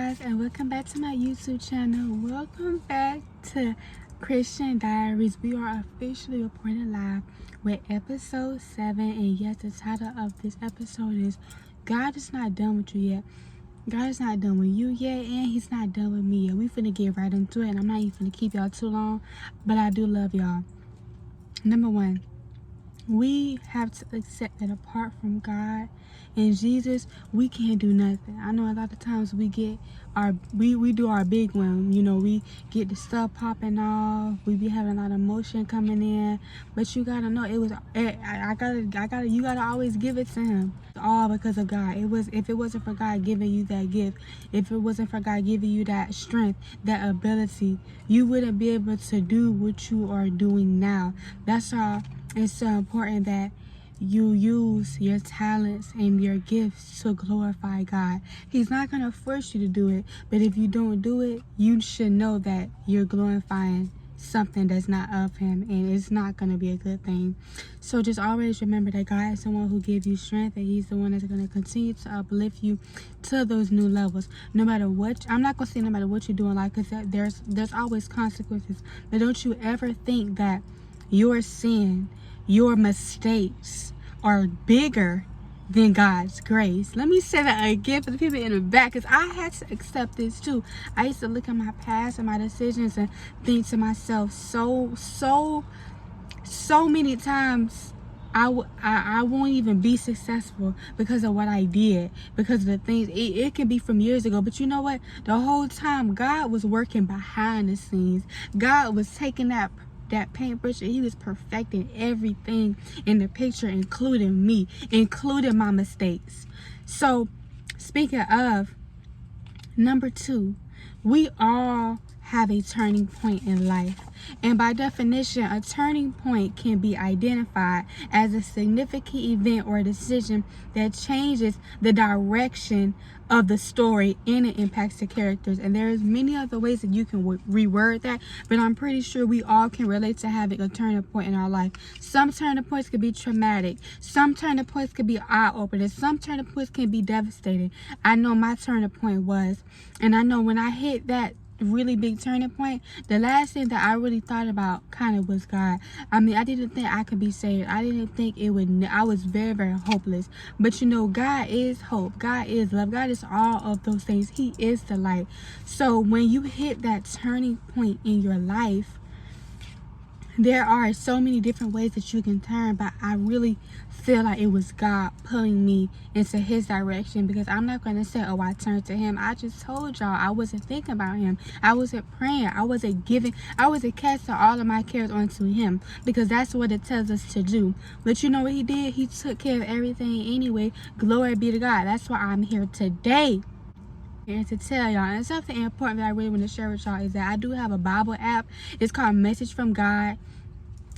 guys, and welcome back to my YouTube channel. Welcome back to Christian Diaries. We are officially reporting live with episode 7, and yes, the title of this episode is God is not done with you yet. God is not done with you yet, and he's not done with me yet. We finna get right into it, and I'm not even finna keep y'all too long, but I do love y'all. Number one, we have to accept that apart from God and Jesus, we can't do nothing. I know a lot of times we get we do our big one, you know, we get the stuff popping off, we be having a lot of emotion coming in, but you gotta know it was you gotta always give it to him. All because of God. If it wasn't for God giving you that gift, if it wasn't for God giving you that strength, that ability, you wouldn't be able to do what you are doing now. That's why it's so important that you use your talents and your gifts to glorify God. He's not going to force you to do it, but if you don't do it, you should know that you're glorifying something that's not of him, and it's not going to be a good thing. So just always remember that God is the one who gives you strength, and he's the one that's going to continue to uplift you to those new levels. No matter what, I'm not going to say no matter what you do in life, because there's always consequences, but don't you ever think that your sin, your mistakes are bigger than God's grace. Let me say that again for the people in the back, because I had to accept this too. I used to look at my past and my decisions and think to myself so many times, I won't even be successful because of what I did, because of the things. It could be from years ago, but you know what? The whole time God was working behind the scenes. God was taking that paintbrush and he was perfecting everything in the picture, including me, including my mistakes. So speaking of, number 2, we all have a turning point in life, and by definition, a turning point can be identified as a significant event or a decision that changes the direction of the story and it impacts the characters. And there's many other ways that you can reword that, but I'm pretty sure we all can relate to having a turning point in our life. Some turning points could be traumatic, some turning points could be eye-opening, some turning points can be devastating. I know my turning point was, and I know when I hit that really big turning point, the last thing that I really thought about kind of was God. I mean, I didn't think I could be saved. I didn't think it would. I was very, very hopeless. But you know, God is hope. God is love. God is all of those things. He is the light. So when you hit that turning point in your life, there are so many different ways that you can turn, but I really feel like it was God pulling me into his direction, because I'm not going to say, oh, I turned to him. I just told y'all I wasn't thinking about him. I wasn't praying. I wasn't casting all of my cares onto him, because that's what it tells us to do. But you know what he did? He took care of everything anyway. Glory be to God. That's why I'm here today. And to tell y'all, and something important that I really want to share with y'all is that I do have a Bible app. It's called Message from God.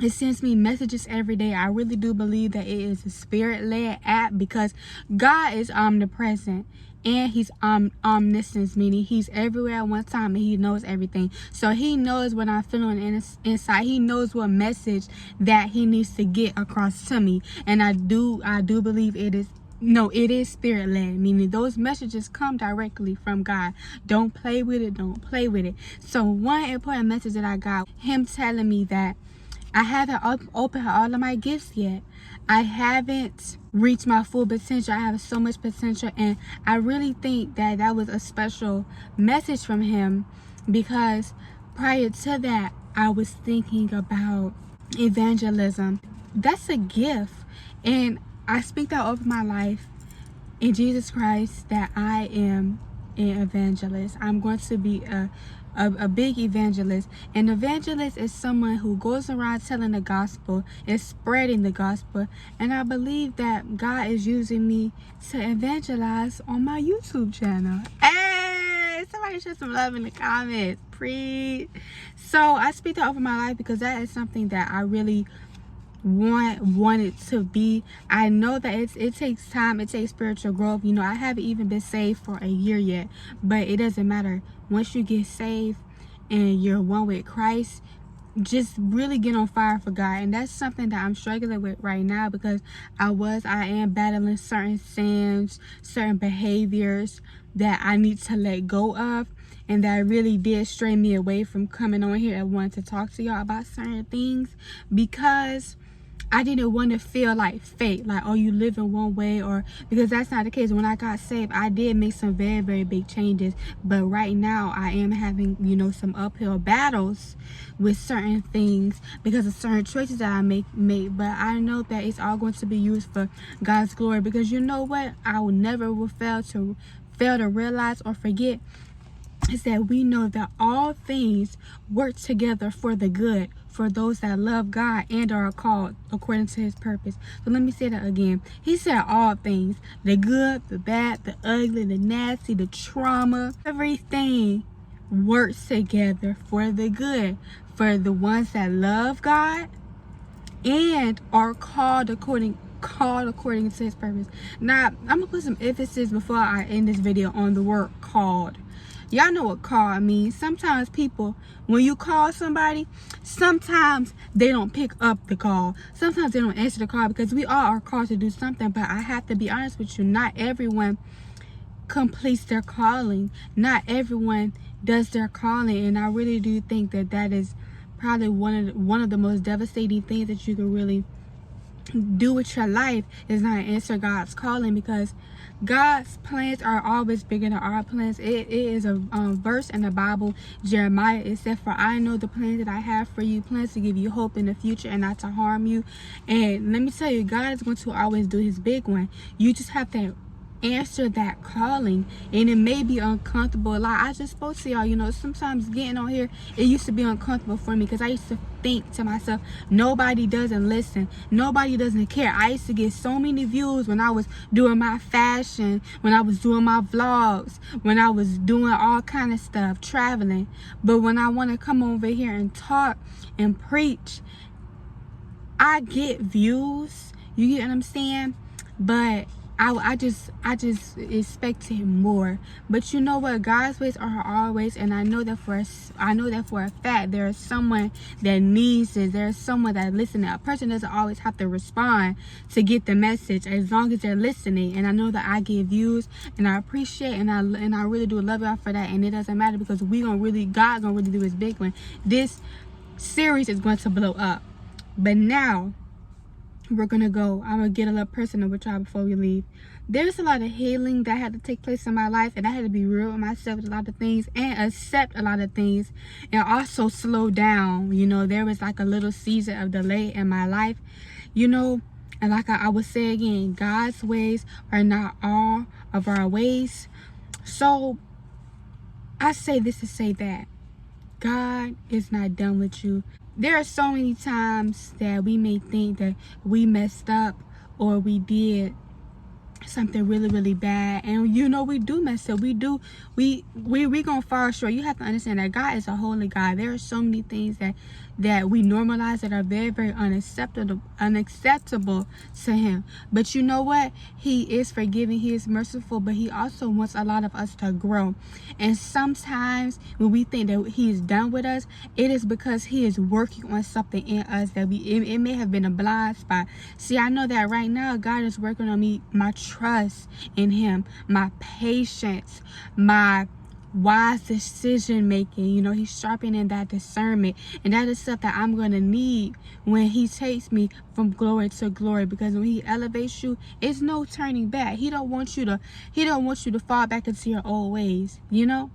It sends me messages every day. I really do believe that it is a spirit-led app, because God is omnipresent and he's omniscient, meaning he's everywhere at one time and he knows everything. So he knows what I'm feeling inside. He knows what message that he needs to get across to me. And I do believe it is spirit-led, meaning those messages come directly from God. Don't play with it. Don't play with it. So one important message that I got, him telling me that I haven't opened all of my gifts yet. I haven't reached my full potential. I have so much potential, and I really think that that was a special message from him, because prior to that, I was thinking about evangelism. That's a gift, and I speak that over my life in Jesus Christ, that I am an evangelist. I'm going to be a big evangelist. An evangelist is someone who goes around telling the gospel and spreading the gospel, and I believe that God is using me to evangelize on my YouTube channel. Hey, somebody show some love in the comments, please. So I speak that over my life, because that is something that I really want it to be. I know that it takes time, it takes spiritual growth. You know, I haven't even been saved for a year yet, but it doesn't matter. Once you get saved and you're one with Christ, just really get on fire for God. And that's something that I'm struggling with right now, because I am battling certain sins, certain behaviors, that I need to let go of, and that really did stray me away from coming on here and wanting to talk to y'all about certain things, because I didn't want to feel like fake, like, oh, you live in one way, or because that's not the case. When I got saved, I did make some very, very big changes, but right now I am having, you know, some uphill battles with certain things because of certain choices that I made. But I know that it's all going to be used for God's glory, because you know what, I will never fail to realize or forget is that we know that all things work together for the good for those that love God and are called according to his purpose. So let me say that again. He said all things, the good, the bad, the ugly, the nasty, the trauma, everything works together for the good for the ones that love God and are called according to his purpose. Now, I'm gonna put some emphasis before I end this video on the word called. Y'all know what call means. Sometimes people, when you call somebody, sometimes they don't pick up the call. Sometimes they don't answer the call, because we all are called to do something. But I have to be honest with you, not everyone completes their calling. Not everyone does their calling. And I really do think that that is probably one of the most devastating things that you can really do with your life, is not answer God's calling, because God's plans are always bigger than our plans. It is a verse in the Bible, Jeremiah. It said, for I know the plans that I have for you, plans to give you hope in the future and not to harm you. And let me tell you, God is going to always do his big one. You just have to answer that calling, and it may be uncomfortable. Like I just spoke to y'all, you know, sometimes getting on here, it used to be uncomfortable for me, because I used to think to myself, nobody doesn't listen, nobody doesn't care. I used to get so many views when I was doing my fashion, when I was doing my vlogs, when I was doing all kind of stuff, traveling. But when I want to come over here and talk and preach, I get views, you get what I'm saying? But I just expected more. But you know what, God's ways are our ways, and I know that for a fact there is someone that needs this. There's someone that listening. A person doesn't always have to respond to get the message, as long as they're listening. And I know that I get views, and I appreciate, and I really do love y'all for that. And it doesn't matter, because God gonna really do his big one. This series is going to blow up. But now I'm gonna get a little personal with y'all before we leave. There's a lot of healing that had to take place in my life, and I had to be real with myself with a lot of things and accept a lot of things, and also slow down. You know, there was like a little season of delay in my life, you know. And like I would say again, God's ways are not all of our ways. So I say this to say that God is not done with you. There are so many times that we may think that we messed up, or we did something really, really bad, and you know, we do mess up. We gonna fall short. You have to understand that God is a holy God. There are so many things that we normalize that are very, very unacceptable to him. But you know what, he is forgiving, he is merciful, but he also wants a lot of us to grow. And sometimes when we think that he is done with us, it is because he is working on something in us that it may have been a blind spot. See, I know that right now God is working on me, my trust in him, my patience, my wise decision making. You know, he's sharpening that discernment, and that is stuff that I'm gonna need when he takes me from glory to glory, because when he elevates you, it's no turning back. He don't want you to fall back into your old ways, you know.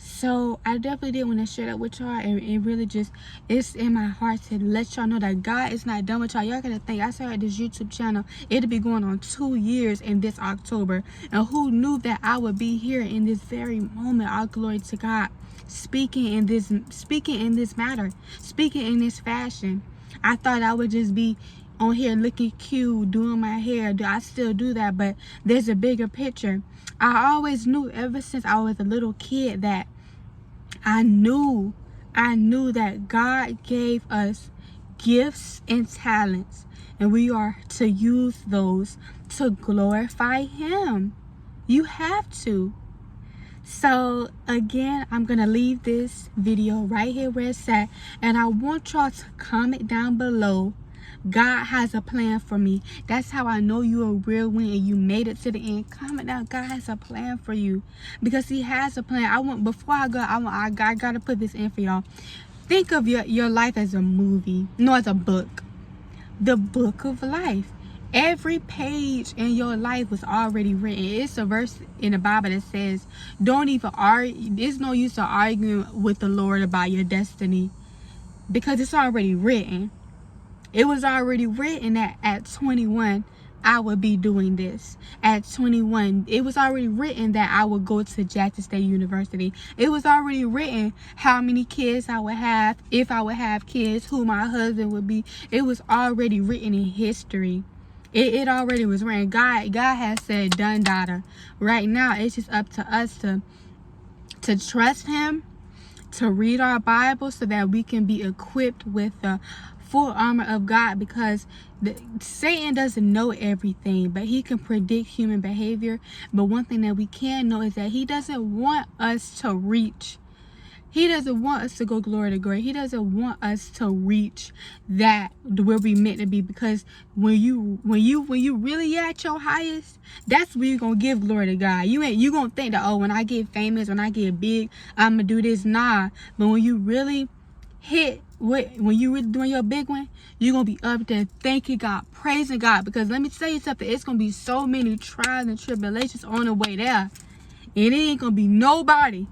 So I definitely did want to share that with y'all, and it really just, it's in my heart to let y'all know that God is not done with y'all. Y'all gotta think, I started this YouTube channel, it'll be going on 2 years in this October, and who knew that I would be here in this very moment? All glory to God, speaking in this matter, speaking in this fashion. I thought I would just be on here looking cute, doing my hair. I still do that, but there's a bigger picture. I always knew, ever since I was a little kid, that I knew that God gave us gifts and talents, and we are to use those to glorify him. You have to. So again, I'm gonna leave this video right here where it's at, and I want y'all to comment down below God has a plan for me. That's how I know you're a real one and you made it to the end. Comment down. God has a plan for you, because he has a plan. Before I go, I gotta put this in for y'all. Think of your life as a movie. No, as a book. The book of life. Every page in your life was already written. It's a verse in the Bible that says, don't even argue. There's no use of arguing with the Lord about your destiny, because it's already written. It was already written that at 21, I would be doing this. At 21, it was already written that I would go to Jackson State University. It was already written how many kids I would have, if I would have kids, who my husband would be. It was already written in history. It already was written. God has said, done, daughter. Right now, it's just up to us to trust him, to read our Bible so that we can be equipped with the full armor of God, because Satan doesn't know everything, but he can predict human behavior. But one thing that we can know is that he doesn't want us to reach. He doesn't want us to go glory to glory. He doesn't want us to reach that where we meant to be, because when you really at your highest, that's where you're gonna give glory to God. You gonna think that, oh, when I get famous, when I get big, I'm gonna do this. Nah, but when you really hit when you really doing your big one, you're gonna be up there thanking God, praising God, because let me tell you something, it's gonna be so many trials and tribulations on the way there. It ain't gonna be nobody,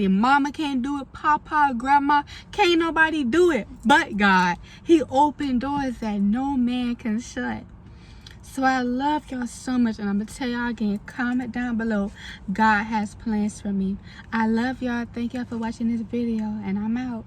mama can't do it, papa, grandma, can't nobody do it but God. He opened doors that no man can shut. So I love y'all so much, and I'm gonna tell y'all again, comment down below, God has plans for me. I love y'all. Thank y'all for watching this video, and I'm out.